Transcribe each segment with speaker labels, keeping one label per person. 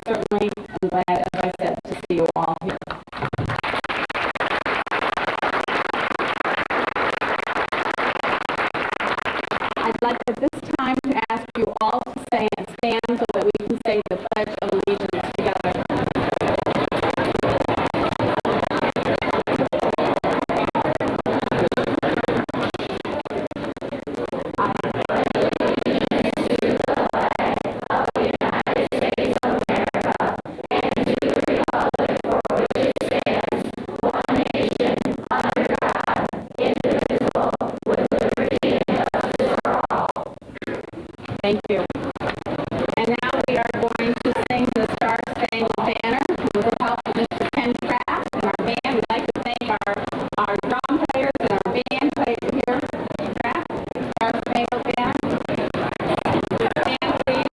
Speaker 1: certainly am glad, as I said, to see you all here. I'd like at this time to ask you all to say and stand so that we can say the Pledge of Allegiance together. Thank you. And now we are going to sing the Star Spangled Banner with the help of Mr. Ken Kraft and our band. We'd like to thank our drum players and our band players here. Kraft, Star Spangled Banner. Stand, please.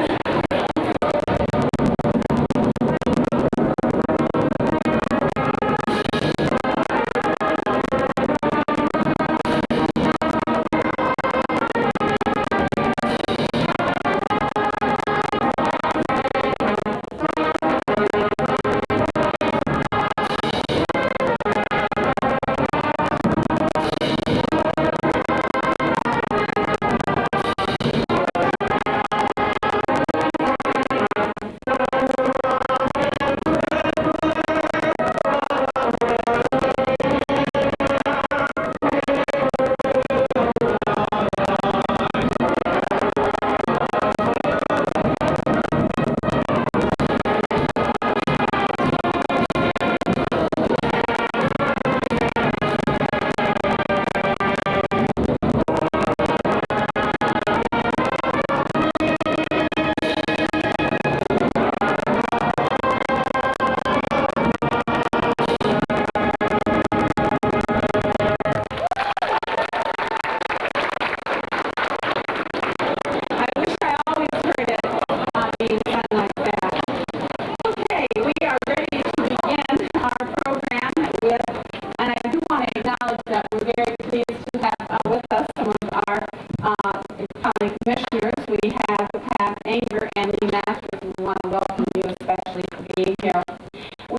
Speaker 1: Commissioners, we have Pat Anger and Lee Masters. We want to welcome you especially for being here.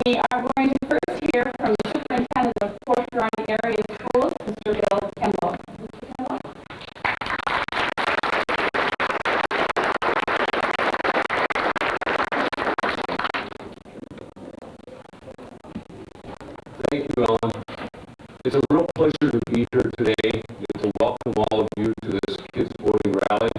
Speaker 1: We are going to first hear from the Superintendent of Port Huron Area Schools, Mr. Bill Kimball.
Speaker 2: Thank you, Ellen. It's a real pleasure to be here today and to welcome all of you to this Kids Voting Rally.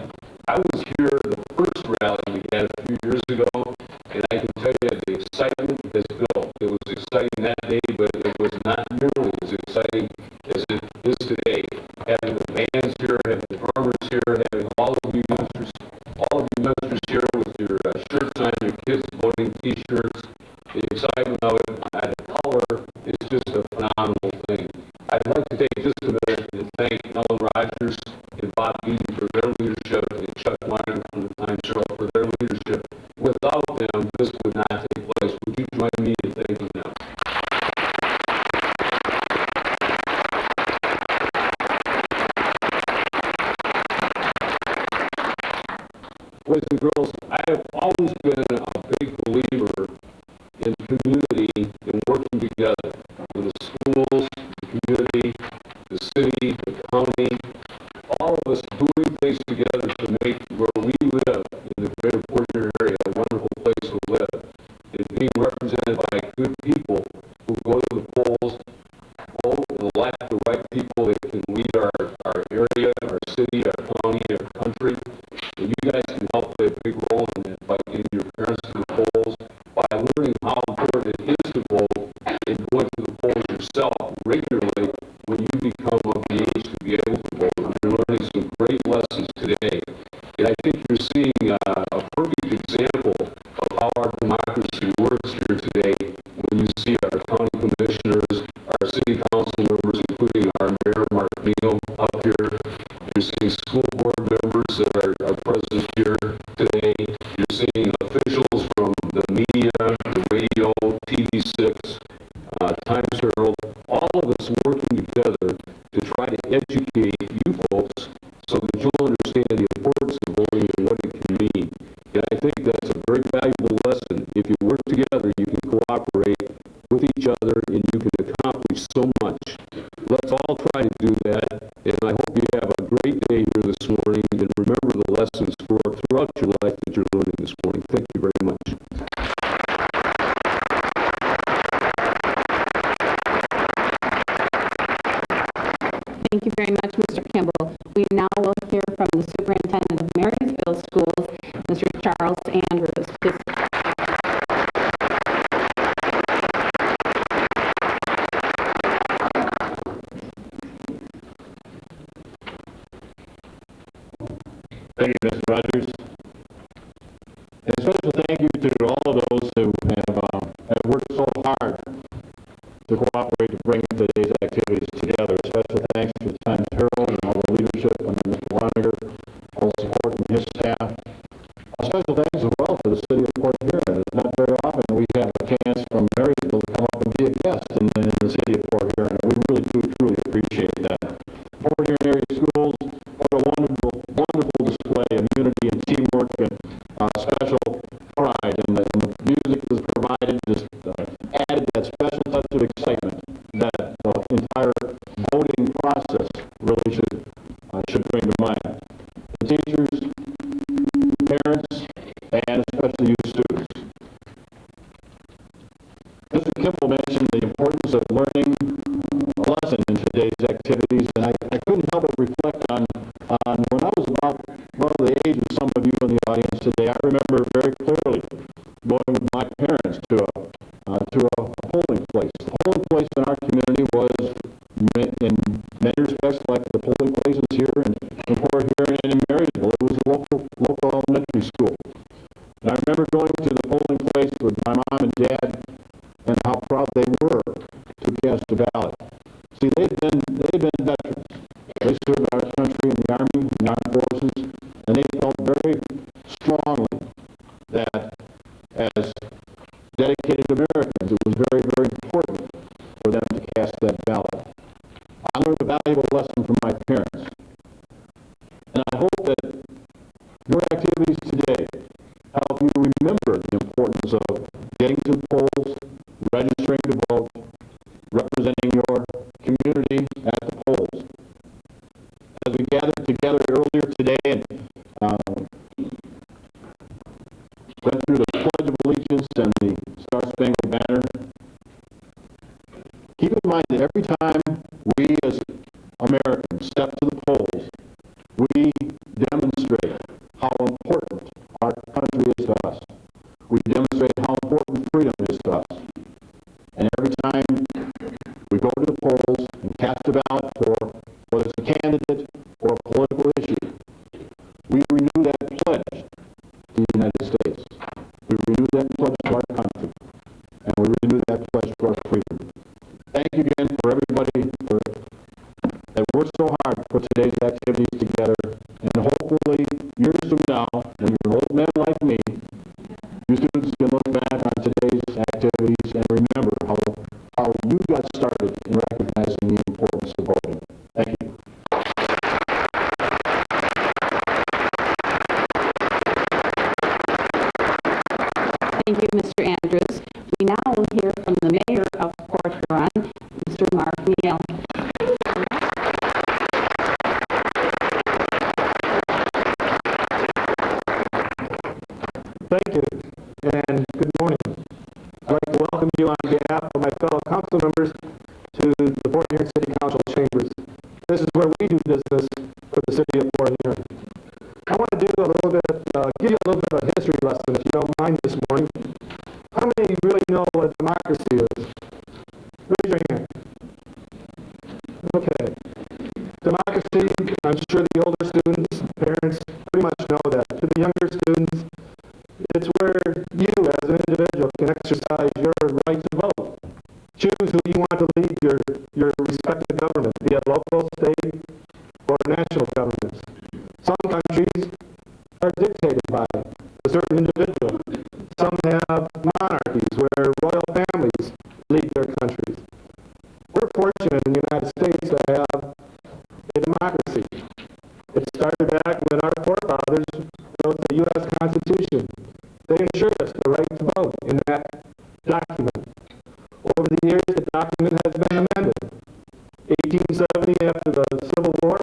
Speaker 2: I was here the first rally we had a few years ago, and I can tell you the excitement has built. It was exciting that day, but it was not nearly as exciting as it is today. Having the bands here, having the drummers here, having all of you ministers here with your shirts on, your Kids Voting T-shirts, the excitement of it, the color is just a phenomenal thing. I'd like to take just a minute and thank Ellen Rogers and Bob Eaton for their leadership and Chuck Weiner from the Times Herald for their leadership. Without them, this would not take place. Would you join me in thanking them? Boys and girls, I have always been a big believer in community and working together with the schools, the community, the city, the county, all of us doing things together to make where we live in the greater Port Huron area a wonderful place to live, and being represented by good people who go to the polls, vote and elect the right people that can lead our area, our city, our county, our country. And you guys can help play a big role in that by getting your parents to the polls, by learning how important it is to vote and going to the polls yourself regularly when you become of the age to be able to vote. You're learning some great lessons today. And I think you're seeing a perfect example of how our democracy works here today when you see our county commissioners, our city council members, including our mayor, Mark Neal, up here. You're seeing school board members that are present here today. You're seeing officials from the media, the radio, TV6, Times Herald, all of us working together to try to educate you folks so that you'll understand the importance of voting and what it can mean. And I think that's a very valuable lesson again, if you work together, you can cooperate with each other and you can accomplish so much. Let's all try to do that, and I hope you have a great day here this morning, and remember the lessons throughout your life that you're learning this morning. Thank you very much.
Speaker 1: Thank you very much, Mr. Kimball. We now will hear from the Superintendent of Marysville Schools, Mr. Charles Andrews. Please.
Speaker 3: Thank you, Mr. Rogers. And a special thank you to all of those who have worked so hard to cooperate to bring today's activities together. A special thanks to the Times Herald and all the leadership under Mr. Waniger, all the support from his staff. A special thanks as well to the city of Port Huron. It's not very often we have a chance from Marysville to come up and be a guest in the city of Port Huron. And we really do truly appreciate that. Port Huron area schools, what a wonderful display of unity and teamwork and special pride. And the music is provided, just added that special touch of excitement that the entire voting process really should bring to mind. The teachers, parents, and especially you students. Mr. Kimball mentioned the importance of learning a lesson in today's activities, and I couldn't help but reflect on when I was about the age of some of you in the audience today. I remember very clearly going with my parents to a polling place. The polling place in our community was, in many respects, like the polling places here in Port Huron and in Marysville. It was a local elementary school. And I remember going to the polling place with my mom and dad and how proud they were to cast a ballot. See, they've been veterans. They served our country in the Army, in the armed forces, and they felt very strongly that as dedicated Americans, it was very, very important for them to cast that ballot. I learned a valuable lesson from my parents. And I hope that your activities today help you remember the importance of getting to the polls, registering to vote, representing your community at the polls. As we gathered together earlier today and went through the Pledge of Allegiance and the Star-Spangled Banner, keep in mind that every time we as Americans step to the polls, we demonstrate how important our country is to us. We demonstrate how important freedom is to us. And every time we go to the polls and cast a ballot for whether it's a candidate or a political issue, we renew that pledge to the United States. We renew that pledge to our country. And we renew that pledge to our freedom. Thank you again for everybody that worked so hard to put today's activities together. And hopefully, years from now, when you're an old man like me, you students can look back on today's activities and remember how you got started in recognizing the importance of voting. Thank you.
Speaker 1: Thank you, Mr. Andrews. We now will hear from the mayor of Port Huron, Mr. Mark Neal.
Speaker 4: Thank you, and good morning. I'd like to welcome you on behalf of my fellow council members to the Port Huron City Council chambers. This is where we do business for the city of Port Huron. I want to give you a little bit of a history lesson, if you don't mind, this morning. How many of you really know what democracy is? Raise your hand. Okay. Democracy, I'm sure the older students, parents, pretty much know that. To the younger students, it's where you as an individual can exercise your right to vote. Choose who you want to lead your respective government, be it local, state, or national governments. Some countries are dictated by a certain individual. Some have monarchies where royal families lead their countries. We're fortunate in the United States to have a democracy. It started back when our forefathers wrote the U.S. Constitution. They ensured us the right to vote. in that document. Over the years, the document has been amended. 1870, after the Civil War,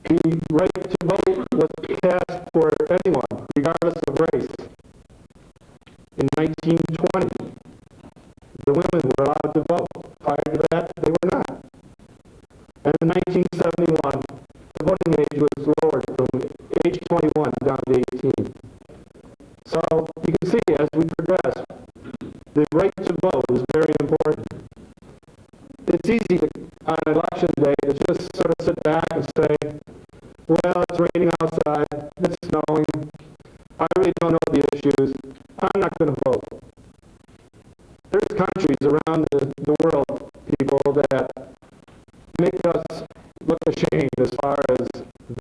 Speaker 4: the right to vote was passed for anyone, regardless of race. In 1920, the women were allowed to vote. Prior to that, they were not. And in 1971, the voting age was lowered from age 21 down to 18. So you can see as we progress, the right to vote is very important. It's easy to, on election day to just sort of sit back and say, well, it's raining outside, it's snowing, I really don't know the issues, I'm not going to vote. There's countries around the world, people, that make us look ashamed as far as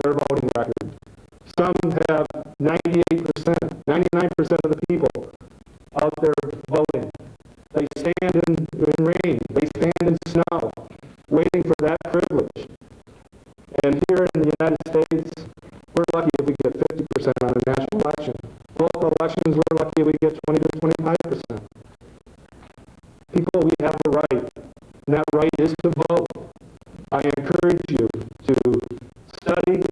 Speaker 4: their voting record. Some have 98%, 99% of the people out there voting. They stand in rain, they stand in snow, waiting for that privilege. And here in the United States, we're lucky if we get 50% on a national election. Local elections, we're lucky if we get 20 to 25%. People, we have a right, and that right is to vote. I encourage you to study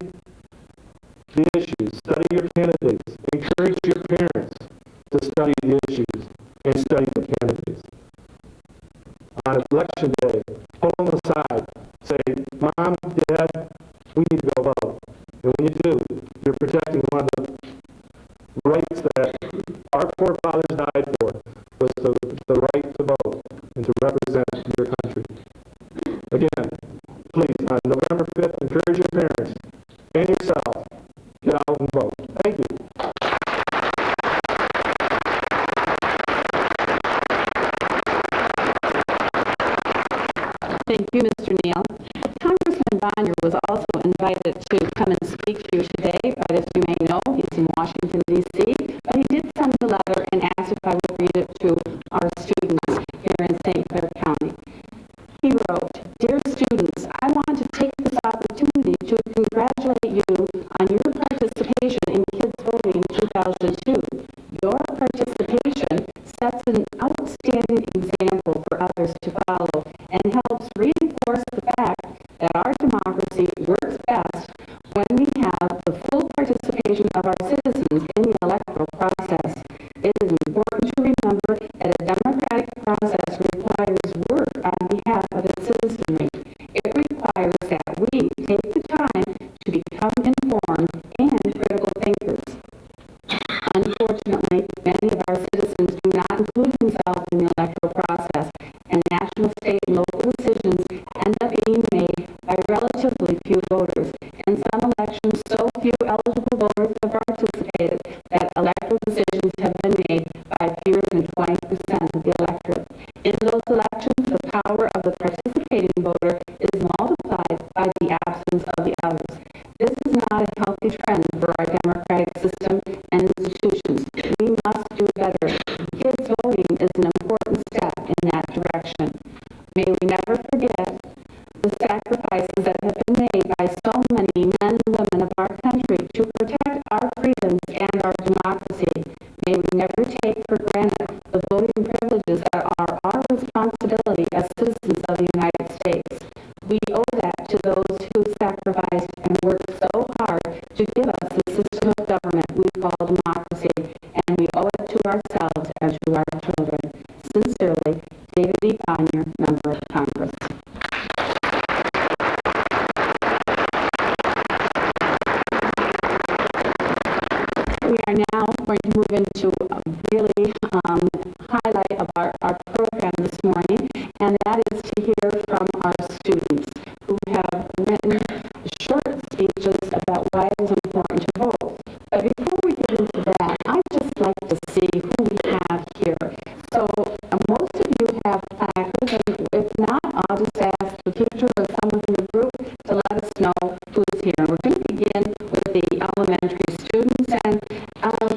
Speaker 4: the issues, study your candidates, encourage your parents to study the issues and study the candidates. On election day, pull them aside, say, Mom, Dad, we need to go vote. And when you do, you're protecting one of the rights that our forefathers died for, was the right to vote and to represent your country. Again, please, on November 5th, encourage your parents and yourself, get out and vote. Thank you.
Speaker 1: Thank you, Mr. Neal. Congressman Bonner was also invited to come and speak to you today, but as you may know, he's in Washington, D.C., but he did send a letter and asked if I would read it to our students here in St. Clair County. He wrote, "Dear students, I want to take this opportunity to congratulate you on your participation in Kids Voting 2002. Your participation sets an outstanding example for others to follow and helps reinforce the fact that our democracy works best when we have the full participation of our citizens in the electoral process. It is important to remember that a democratic process requires work on behalf of its citizenry. It requires that we take the time to become informed and critical thinkers. Unfortunately, many of our citizens do not include themselves in the electoral process, and national, state, and local decisions end up being made by relatively few voters. In some elections, so few eligible voters have participated that electoral decisions have been made by fewer than 20% of the electorate. In those elections, the power of the participating voter is multiplied by the absence of the others. This is not a healthy trend for our democratic system and institutions. We must do better. Kids voting is an important step in that direction. May we never forget the sacrifices that have been made by so many men and women of our country to protect our freedoms and our democracy. May we never take for granted the voting privileges that are our responsibility as citizens of the United States. We owe that to those who sacrificed and worked so hard to give us the system of government we call democracy, and we owe it to ourselves and to our children. Sincerely, David E. Bonner, Member of Congress. We are now going to move into a really highlight of our program this morning, and that is to hear from our students who have written short speeches about why it is important to vote. But before we get into that, I'd just like to see who we have here. So most of you have placards, and if not, I'll just ask the teacher or someone in the group to let us know who's here. We're going to begin with the elementary students, and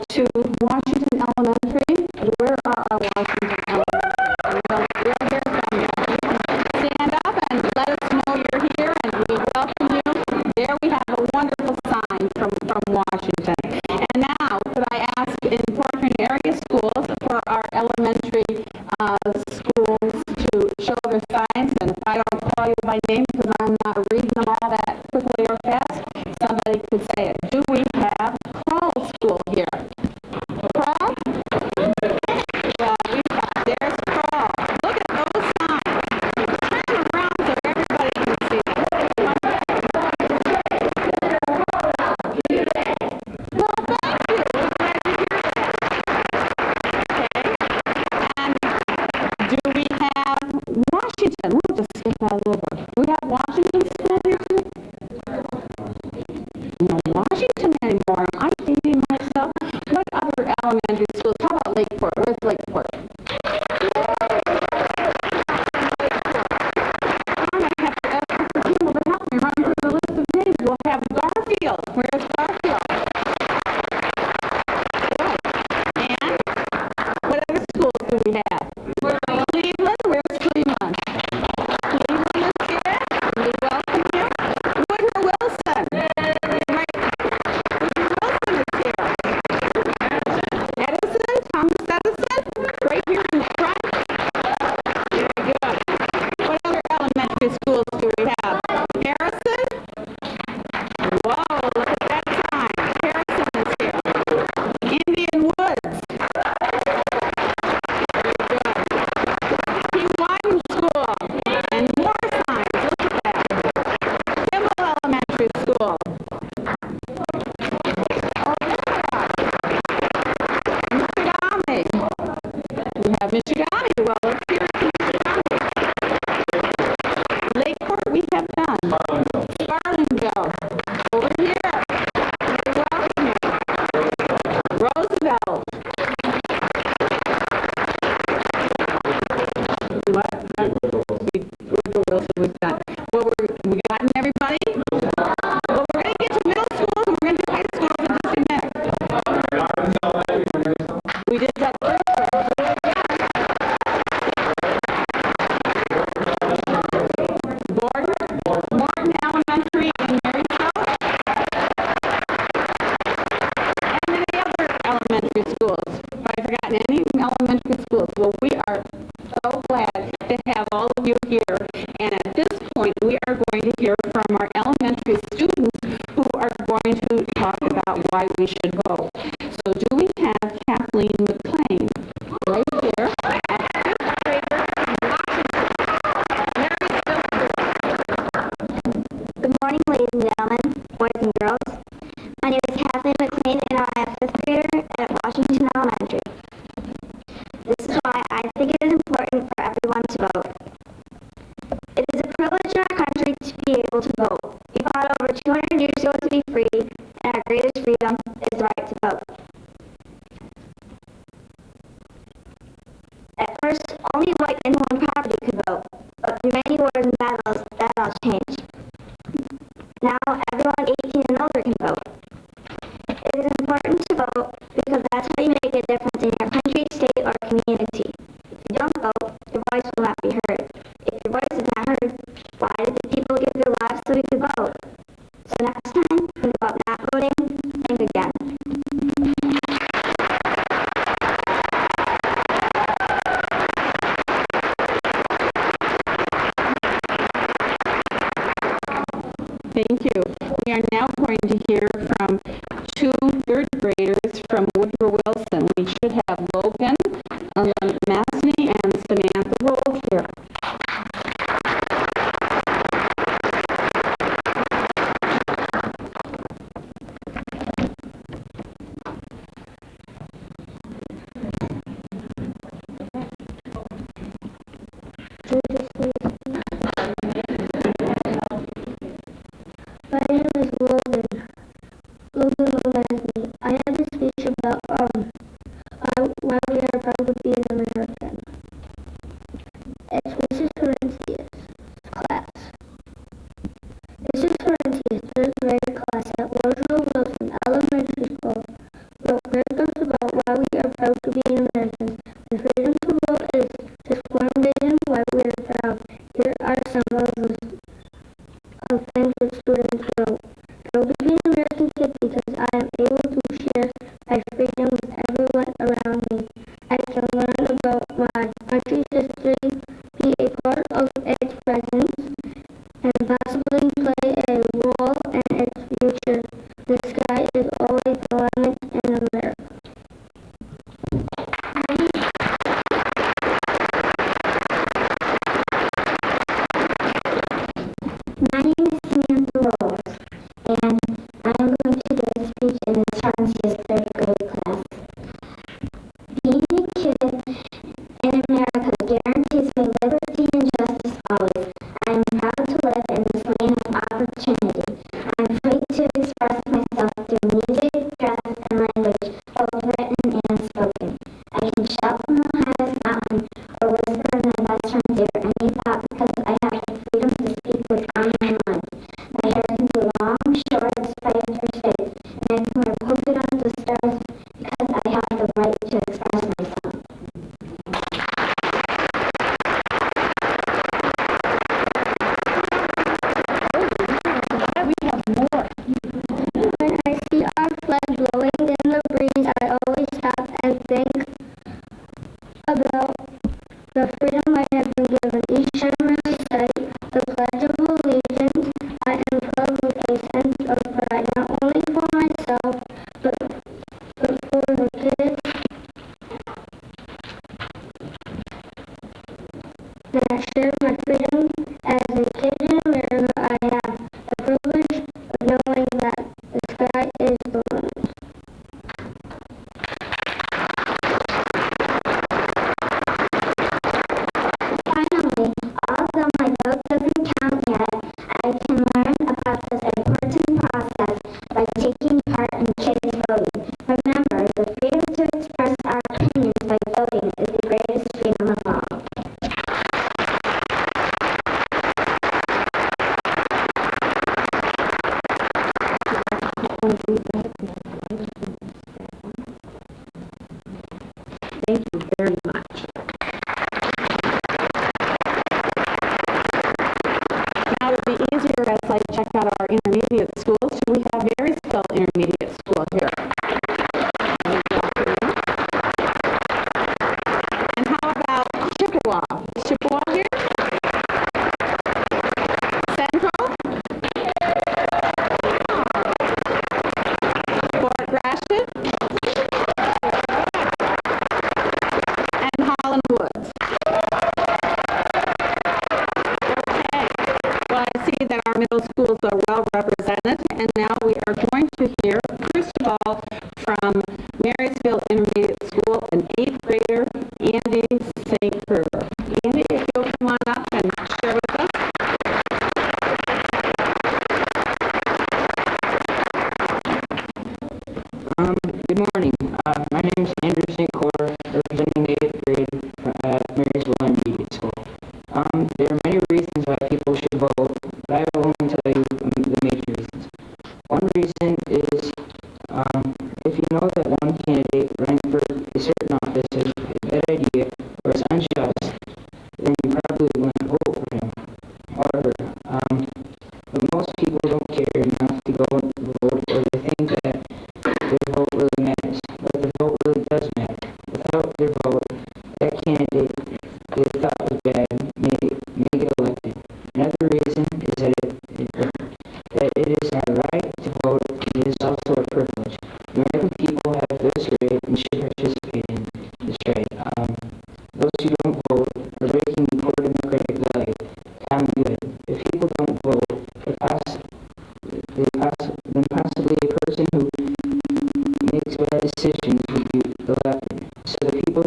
Speaker 1: to Washington Elementary. Where are our Washington Elementary? Well, we're here from you. Stand up and let us know you're here, and we welcome you. There we have a wonderful sign from Washington. And now, could I ask in Portland area schools for elementary schools to show their signs, and if I don't call you by name because I'm not reading them all that quickly or fast, somebody could say it. Do we have Kroll School here? Kroll? Well, there's Kroll. Look at those signs. Turn around so everybody can see them. Well, thank you. We're glad to hear that. Okay. And do we have Washington? We'll just skip that over. Do we have Washington School here too? No Washington anymore. I'm thinking myself, what other elementary schools? How about Lakeport? Where's Lakeport? I might have to ask Mr. Kimball to help me run through the list of names. We'll have Garfield. Where's Garfield? Good. And what other schools do we have? Cleveland. Where's Cleveland? Cleveland is here. We welcome you. Woodrow Wilson. Right. Woodrow Wilson is here. Edison. Thomas Edison. Right here in the front. Very good. What other elementary schools do we have? Harrison. Whoa, look at that sign. Harrison is here. Indian Woods. Very good. Wyden School. And more signs. Look at that. Kimball Elementary School. Michigami. We have Michigami. Well, let's hear it from Michigami. Lakeport we have done. Spartanville. Over here. You're welcome. Roosevelt. What? Woodrow Wilson we've done. Well, we gotten everybody? Well, we're going to get to middle schools and we're going to do high schools in just a minute. We did that first. Morton Elementary in Marysville. And many other elementary schools. Have I forgotten any elementary schools? Well, we are so glad to have all of you here. And at this point, we are going to hear from our elementary students who are going to talk about why we should vote. So do we have Kathleen McLean right here at 5th grader in Washington, Marysville School.
Speaker 5: Good morning, ladies and gentlemen, boys and girls. My name is Kathleen McLean, and I am a 5th grader at Washington Elementary. This is why I think it is important for everyone to vote. It is a privilege in our country to be able to vote. We fought over 200 years ago to be free, and our greatest freedom is the right to vote. At first, only white and owned property could vote, but through many wars and battles, that all changed. Now, everyone 18 and older can vote. It is important to vote because that's how you make a difference in your country, state, or community. If you don't vote, your voice will not be heard. If your voice is not heard, why did the people give their lives so we could vote? So next time, think about not voting, think again.
Speaker 1: Thank you. We are now going to hear from 2 third graders from Woodrow Wilson. We should have Logan Massney and Samantha Rolls here.
Speaker 5: My name is Logan Leslie. I have a speech about why we are proud to be an American. It's Mrs. Hortensia's class. Mrs. Hortensia's third grade class at Woodrow Wilson Elementary School wrote paragraphs about why we are proud to be an American. The freedom to vote is just one reason why we are proud. Here are some of the things that students wrote. Proud to be an American kid because I am able to share my freedom with everyone around me. I can learn
Speaker 6: about my country's history, be a part of its present, and possibly play a role in its future. The sky is always the limit in America.
Speaker 5: My name is Samantha Rose, and I am going to give a speech in the Chelsea's third grade class. Being a kid in America guarantees me liberty and justice always. I am proud to live in this land of opportunity. I am free to express myself through music, dress, and language, both written and spoken. I can shout from the highest mountain or whisper in my best friend's ear any thought because I have the freedom to speak what's on my mind. My hair can be long, short, straight, or straight, and I can wear polka dots with stars because I have the right to express myself.
Speaker 6: When I see our flag blowing in the breeze, I always stop and think about the freedom I have been given. Each time I recite the Pledge of Allegiance, I am filled with a sense of pride, not only for myself, but for the kids that share my freedom. As a kid in America, I have the privilege of knowing that the sky is the limit.
Speaker 5: Finally, although my vote doesn't count yet, I can learn about this important process by taking part in kids voting. Remember, the freedom to express our opinions by voting is the greatest freedom of all.
Speaker 1: Thank you very much. Now it would be easier as I check out our intermediate schools. Should we have Marysville Intermediate School here? And how about Chippewa? Is Chippewa here? Central? Fort Gratiot? And Holland Woods. Okay. Well, I see that our middle schools are well represented, and now we are going to hear, first of all, from Marysville Intermediate School, an 8th grader, Andy St. Kruger. Andy, if you'll come on up and share with us.
Speaker 7: Good morning. My name is Andrew St. Clair, representing the 8th grade at Marysville Intermediate School. There are many reasons why people should vote, but I will only tell you the major reasons. One reason is if you know that one candidate running for a certain office has a bad idea or is unjust, then you probably wouldn't vote for him. However, but most people don't care enough to go and vote, or they think that their vote really matters, but their vote really does matter. Without their vote, that candidate they thought was bad may get elected. Another reason is that it is not right to vote, it is also a privilege. American people have this right and should participate in this right. Those who don't vote are breaking the core democratic value, common good. If people don't vote, then possibly a person who makes bad decisions would be elected. So the people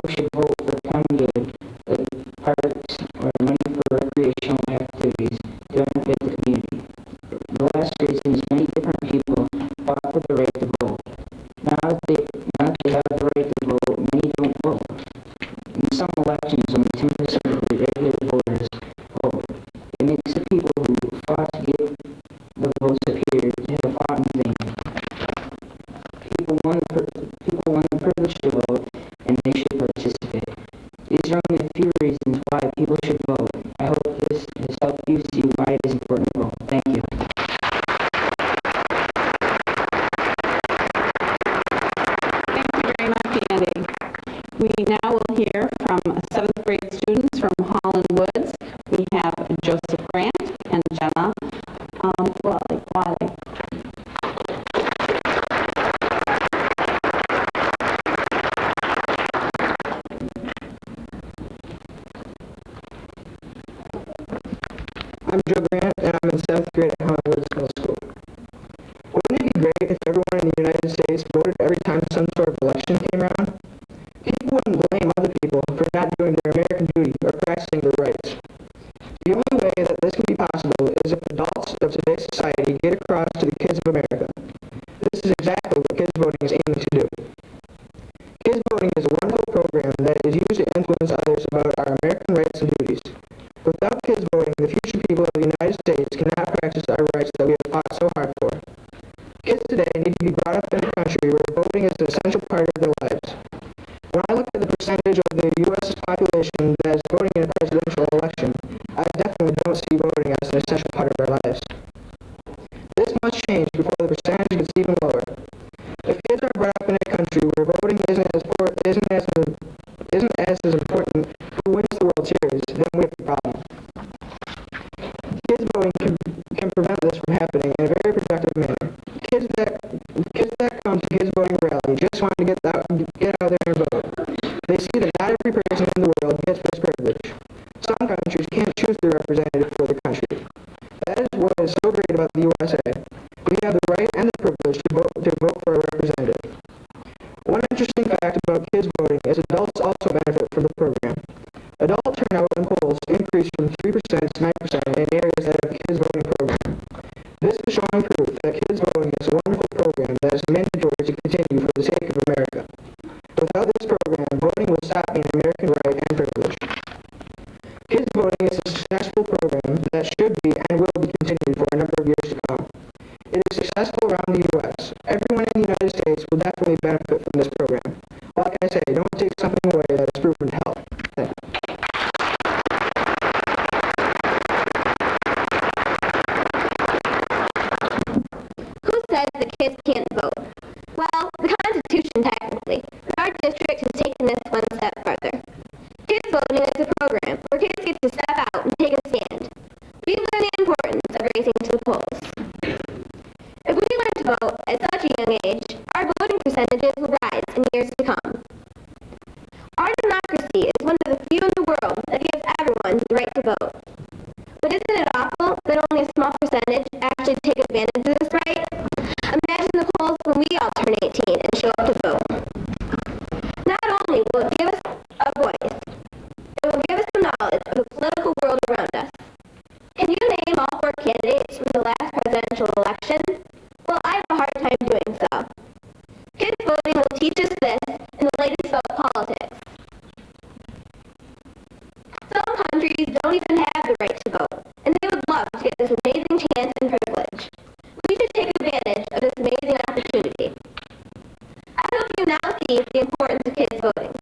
Speaker 7: should vote for common good, like parks or money for recreational activities to benefit the community. The last reason is many different people fought for the right to vote. Now that they have the right to vote, many don't vote. In some elections, only 10% of the regular voters vote. It makes the people who fought to get the votes appear to have fought in vain. People want the privilege to vote, and they should participate.
Speaker 8: I'm Joe Grant, and I'm in 7th grade at Helen Woods Middle School. Wouldn't it be great if everyone in the United States voted every time some sort of election came around? People wouldn't blame other people for not doing their American duty or practicing their rights. The only way that this can be possible is if adults of today's society get across to the kids of America. This is exactly what Kids Voting is aiming to do. Kids Voting is a wonderful program that is used to influence others about our American rights and duties. Without kids voting, the future people of the United States cannot practice our rights that we have fought so hard for. Kids today need to be brought up in a country where voting is an essential part of their lives. When I look at the percentage of the U.S. population that is voting in a presidential election, I definitely don't see voting as an essential part of our lives. This must change before the percentage gets even lower. If kids are brought up in a country where voting isn't as important who wins the World Series, then we have a problem. Kids voting can prevent this from happening in a very productive manner. Kids that come to kids voting rally just want to get out there and vote. They see that not every person in the world gets this privilege. Some countries can't choose their representative for the country. That is what is so great about the USA. We have the right and the privilege to vote for a representative. One interesting fact about kids voting is adults also benefit from the program. Adult turnout in polls increased from 3% to 9% in areas that have a kids voting program. This is showing proof that kids voting is a wonderful program that is mandatory to continue for the sake of America. Without this program, voting would stop being an American right and privilege. Kids voting is a successful program that should be and will be continued for a number of years to come. It is successful around the U.S. Everyone in the United States will definitely benefit from this program. Like I say, don't take something away that is proven to help. Thank you.
Speaker 6: Who says that kids can't vote? Well, the Constitution technically, but our district has taken this one step further. Kids voting is a program where kids get to step out and take a stand. We learn the importance of racing to the polls. If we learn to vote at such a young age, our voting percentages will rise in years to come. Our democracy is one of the few in the world that gives everyone the right to vote. But isn't it awful that only a small percentage actually take advantage of this right? Imagine the polls when we all turn 18 and show up to vote. Not only will it give us a voice, it will give us the knowledge of the political world around us. Can you name all 4 candidates from the last presidential election? Well, I have a hard time doing so. Kids voting will teach us this in the latest about politics. Some countries don't even have the right to vote, and they would love to get this amazing chance and privilege. We should take advantage of this amazing opportunity. I hope you now see the importance of kids voting.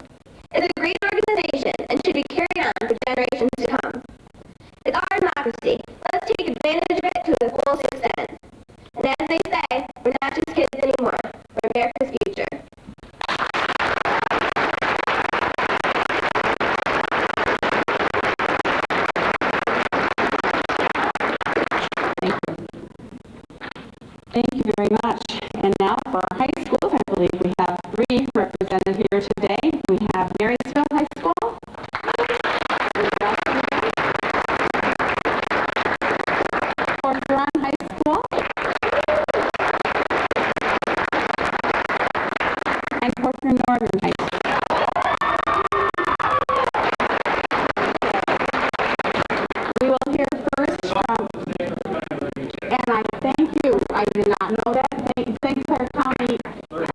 Speaker 6: It's a great organization and should be carried on for generations to come. It's our democracy. Let's take advantage of it to the fullest extent. And as they say, we're not just kids anymore. We're America's future.
Speaker 1: Thank you very much. And now for our high schools, I believe we have 3 represented here today. We have Marysville High School, Port Huron High School, and Port Huron Northern High School. We will hear first from, and I thank you. I did not know that. Thanks to our county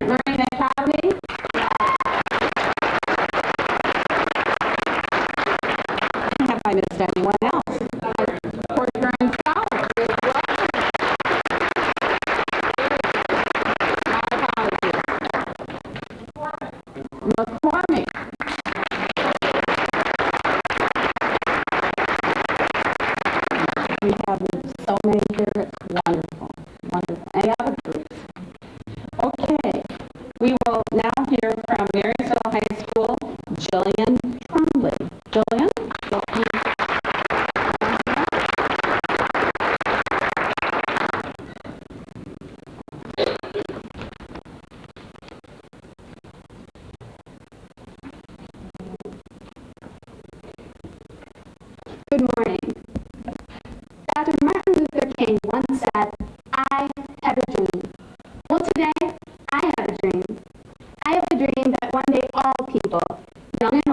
Speaker 1: learning academy. Have I missed anyone else? Port Huron South. My apologies. McCormick. We have so many here. It's wonderful. Wonderful. Any other groups? Okay. We will now hear from Marysville High School, Jillian Trombley. Jillian?
Speaker 9: Good morning.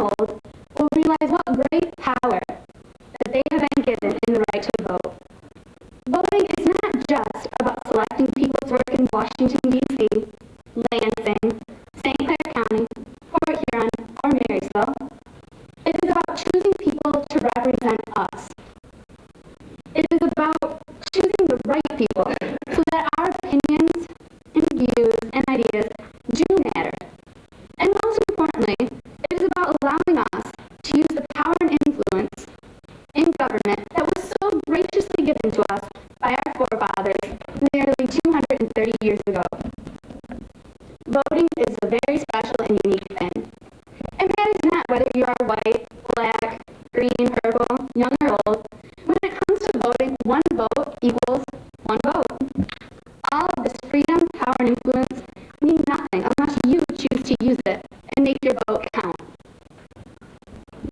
Speaker 1: old will realize what great power that they have been given in the right to vote. Voting is not just about selecting people to work in Washington, D.C., Lansing, St. Clair County, Port Huron, or Marysville. It is about choosing people to represent us. It is about choosing the right people so that our opinions and views and ideas do matter. And most importantly, it is about allowing us to use the power and influence in government that was so graciously given to us by our forefathers nearly 230 years ago. Voting is a very special and unique thing. It matters not whether you are white, black, green, purple, young or old. When it comes to voting, one vote equals one vote. All of this freedom, power, and influence mean nothing unless you choose to use it and make your vote count.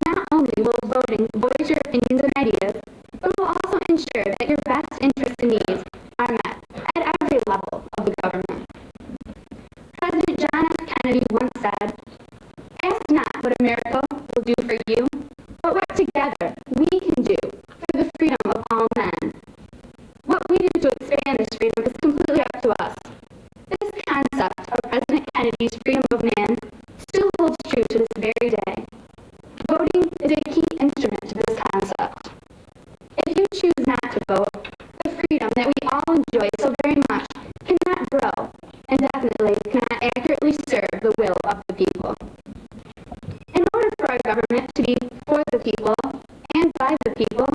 Speaker 1: Not only will voting voice your opinions and ideas, but it will also ensure that your best interests and needs are met at every level of the government. President John F. Kennedy once said, "Ask not what America will do for you, but what together we can do for the freedom of all men." What we do to expand this freedom is completely up to us. This concept of President Kennedy's freedom of man still holds true to this very day. Voting is a key instrument to this concept. If you choose not to vote, the freedom that we all enjoy so very much cannot grow and definitely cannot accurately serve the will of the people. In order for our government to be for the people and by the people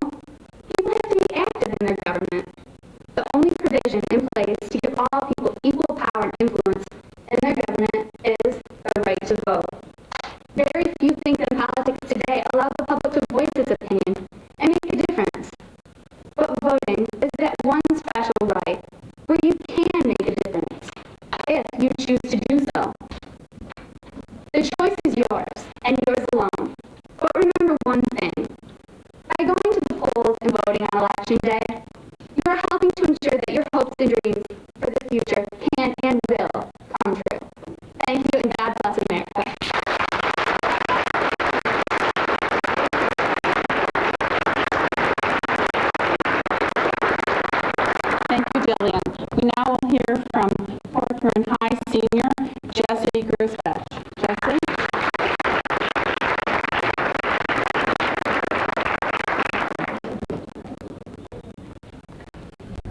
Speaker 1: have to be active in their government. The only provision in place to give all people equal power and influence in their government is the right to vote. Very few things in politics today allow the public to voice its opinion and make a difference. But voting is that one special right where you can make a difference if you choose to do so. The choice is yours and yours alone. But remember one thing. By going to the polls and voting on election day, you are helping to ensure that your hopes and dreams for the future can and will come true. Thank you, and God bless America. Thank you, Jillian. We now will hear from Port Huron High Senior Jesse Grusbach. Jesse?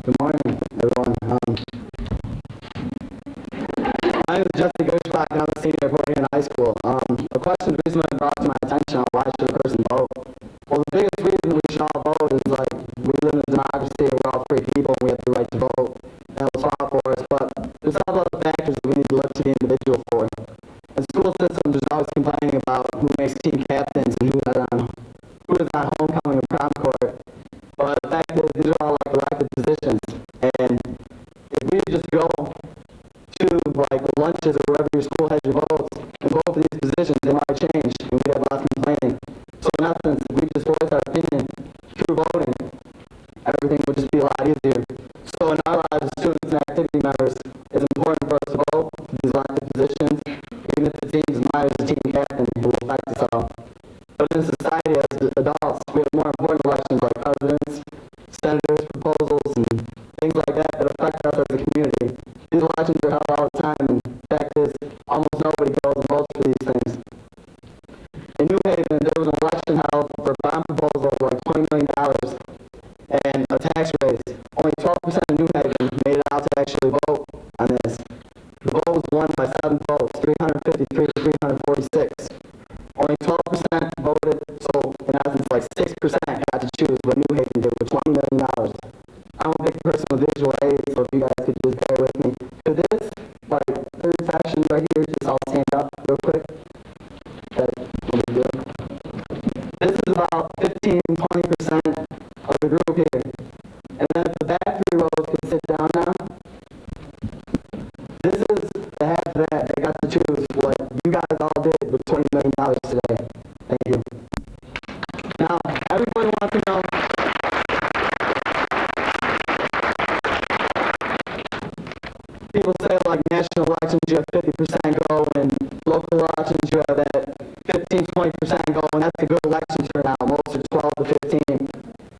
Speaker 9: Good morning, everyone. My name is Jesse Gershbach, and I'm a senior at Port Huron High School. A question recently brought to my attention on why should a person vote. Well, the biggest reason we should all vote is we live in a democracy and we're all free people and we have the right to vote. That was fought for us, but there's several other factors that we need to look to the individual for. In school systems, there's always complaining about who makes team captains and who is on homecoming or prom court. But the fact is, these are all elected positions, and if we just go to the lunches or wherever your school has your votes and vote for these positions, they might change, and we'd have less complaining. So in essence, if we just voice our opinion through voting, everything would just be a lot easier. So in our lives as students and activity members, it's important for us to vote for these elected positions, even if it seems mine as a team captain who will affect us all. But in society, as adults, we have more important elections like presidents, senators, proposals, and things like that that affect us as a community. These elections are held all the time, and the fact is, almost nobody goes and votes for these things. In New Haven, there was an election held for a bond proposal of $20 million and a tax raise. Only 12% of New Haven made it out to actually vote on this. The vote was won by 7 votes, 353 to 346. Only 12% voted, so in essence, 6% got to choose what New Haven did with $20 million. I'm a big person with visual aids, so if you guys could just bear with me. Could this, third section right here, just all stand up real quick? That will be good. This is about 15-20% of the group here. And then if the back 3 rows could sit down now. This is the half of that. They got to choose what you guys all did with $20 million today. Thank you. Now, everybody wants to know, people say national elections you have 50% go, and local elections you have that 15, 20% go, and that's a good election turnout. Most are 12 to 15.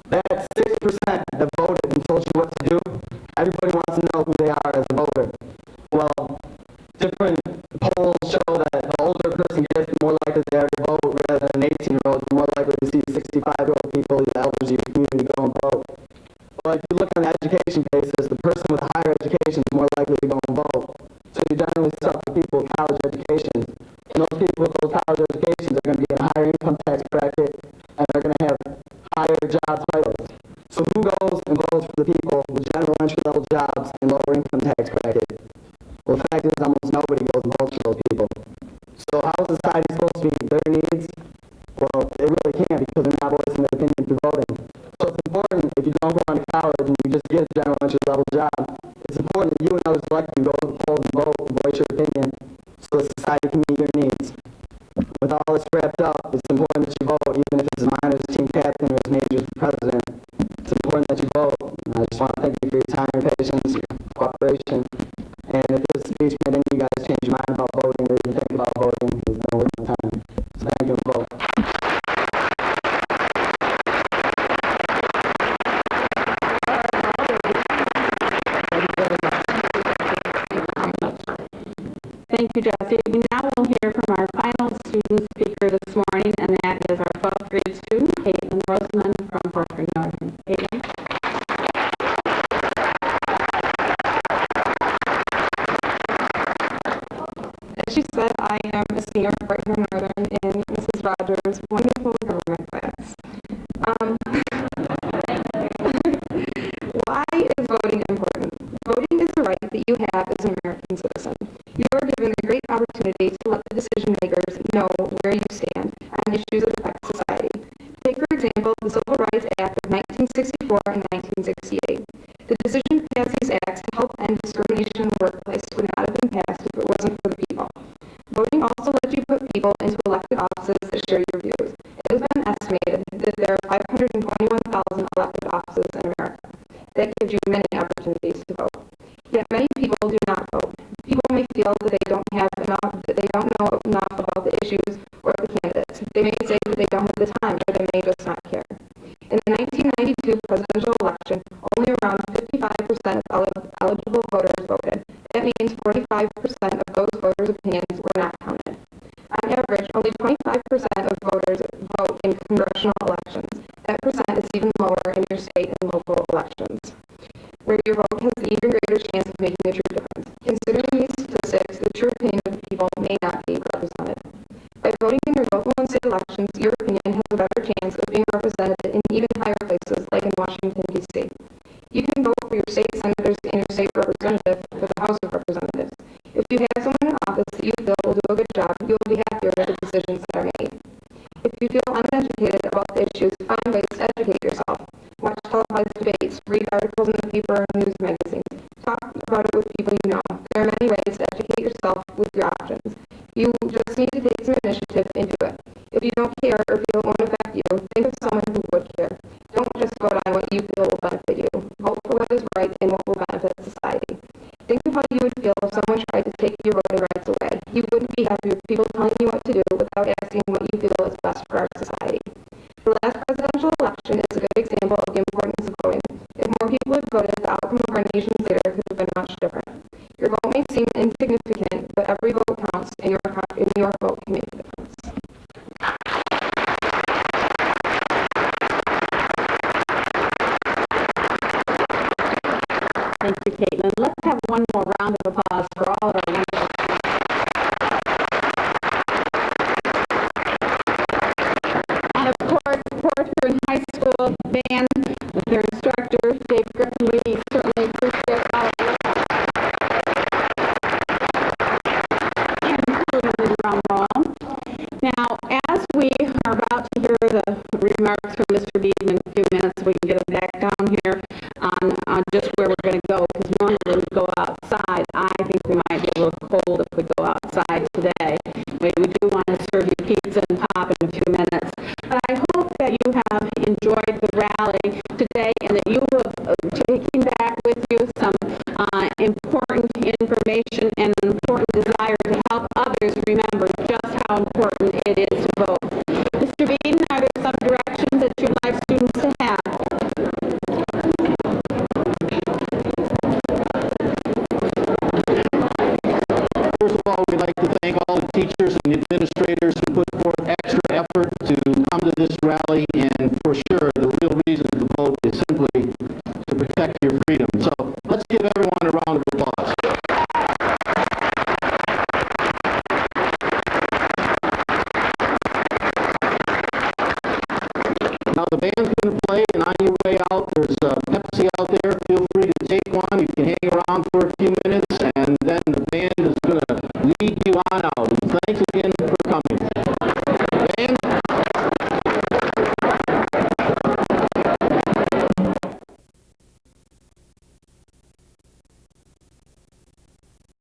Speaker 9: That's 6% that voted and told you what to do. Everybody wants to know who they are as a voter. Well, different polls show that the older a person gets, the more likely they are to vote, rather than an 18-year-old, the more likely to see 65-year-old people, the elders of your community, go and vote. But if you look on the education basis, the person with a higher education is more likely to go and vote. So you generally start with people with college educations. And those people with those college educations are going to be in a higher income tax bracket, and they're going to have higher job titles. So who goes and votes for the people with general entry-level jobs and lower income tax bracket? Well, the fact is almost nobody goes and votes for those people. So how is society supposed to meet their needs? Well, they really can't because they're not voicing their opinion through voting. So it's important, if you don't go on to college and you just get a general entry-level job, it's important that you and others like you go to the polls and vote and voice your opinion so that society can meet your needs. With all this wrapped up, it's important that you vote, even if it's as minor as team captain or as major as president. It's important that you vote. And I just want to thank you for your time, your patience, your cooperation. And if this speech made any of you guys change your mind about voting or even think about voting, it's been worth my time. So thank you and vote.
Speaker 1: Thank you, Jesse. We now will hear from our final student speaker this morning, and that is our 12th grade student, Caitlin Rosamond from Fort Norton. Caitlin?
Speaker 10: As she said, I am a senior at Fort Northern in Mrs. Rogers' wonderful government class. Why is voting important? Voting is the right that you have as an American citizen. You are given a great opportunity to let the decision makers know where you stand on issues that affect society. Take, for example, the Civil Rights Act of 1964 and 1968. The decision to pass these acts to help end discrimination in the workplace would not have been passed if it wasn't for the people. Voting also lets you put people into elected offices that share your views. It has been estimated that there are 521,000 elected offices in America. That gives you many opportunities to vote. Yet many people do not vote. People may feel that they don't know enough about the issues or the candidates. They may say that they don't have the time, or they may just not care. In the 1992 presidential election, only around 55% of eligible voters voted. That means 45% of those voters' opinions were not counted. On average, only 25% of voters vote in congressional elections. That percent is even lower in your state and local elections, where your vote has an even greater chance of making a true difference. Considering these statistics, the true opinion of the people may not be represented. By voting in your local and state elections, your opinion has a better chance of being represented in even higher places, like in Washington, D.C. You can vote for your state senators and your state representative for the House of Representatives. If you have someone in office that you feel will do a good job, you will be happier with the decisions that are made. If you feel uneducated about the issues, find ways to educate yourself. Watch televised debates, read articles in the paper and news magazines. Talk about it with people you know. There are many ways to educate yourself with your options. You just need to take some initiative into it. If you don't care or feel it won't affect you, think of someone who would care. Don't just vote on what you feel will benefit you. Vote for what is right and what will benefit society. Think of how you would feel if someone tried to take your voting rights away. You wouldn't be happy with people telling you what to do without asking what you feel is best for our society. The last presidential election is a good example of the importance of voting. If more people had voted, the outcome of our nation's leader could have been much different. Your vote may seem insignificant, but every vote counts, and your vote can make a difference.
Speaker 1: Thank you, Caitlin. Let's have one more round of applause for all of our wonderful students. And of course, Portland High School band with their instructor, Dave Griffin. We certainly appreciate all of you. Including the drum roll. Now, as we are about to hear the remarks from Mr. Beaton in a few minutes, we can get them back down here on just where we're going to go, because normally we go outside. I think we might be a little cold if we go outside today. We do want to serve you pizza and pop in a few minutes. But I hope that you have enjoyed the rally today and that you have taken back with you some important information and an important desire to help others remember just how important important it is to vote. Mr. Beeden, are there some directions that you'd like students to have?
Speaker 3: First of all, we'd like to thank all the teachers and the administrators who put forth extra effort to come to this rally, and for sure, the real reason to vote is simply to protect your freedom. So let's give everyone a round of applause. Now the band's going to play, and on your way out, there's Pepsi out there.